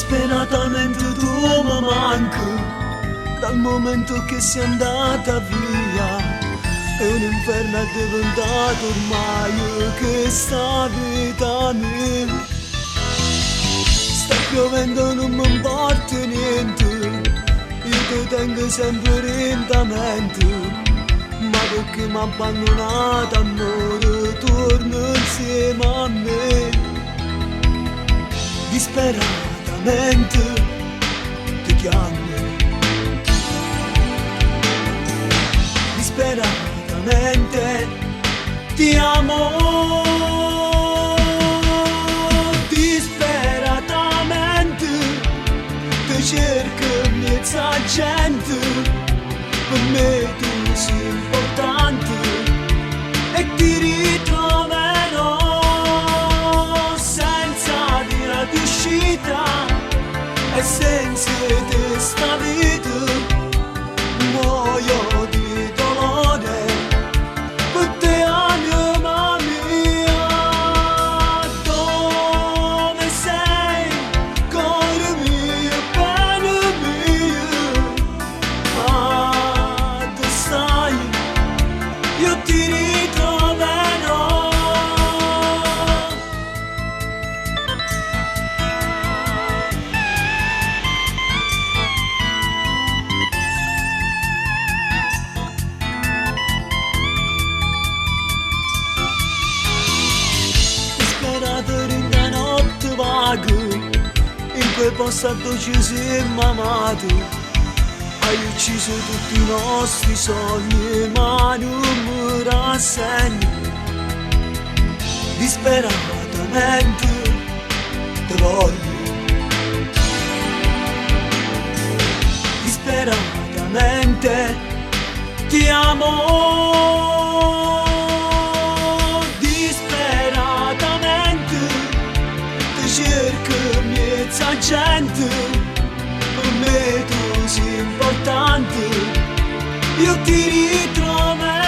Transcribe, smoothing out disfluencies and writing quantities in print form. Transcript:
Disperatamente tu mi manchi, dal momento che sei andata via. È un inferno è diventato ormai questa vita mia. Sta piovendo, non mi importa niente, io ti tengo sempre in mente. Ma perché mi ha abbandonato, amore, torna insieme a me. Disperatamente ti chiamo, disperatamente ti amo, disperatamente ti cerco in mezzo a gente. Per me tu sei importante e ti ritroverò senza via d'uscita e senza te sta vita. Muoio di dolore per te, anima mia. Dove sei, cuore mio, bene mio? Ah, tu stai, io ti ritroverò. Disperato in una notte vaga, in quel posto dove ci siamo amati. Hai ucciso tutti i nostri sogni, ma non mi rassegno. Disperatamente ti voglio, disperatamente ti amo, disperatamente ti cerco in mezzo a gente. Per me tu sei importante, io ti ritroverò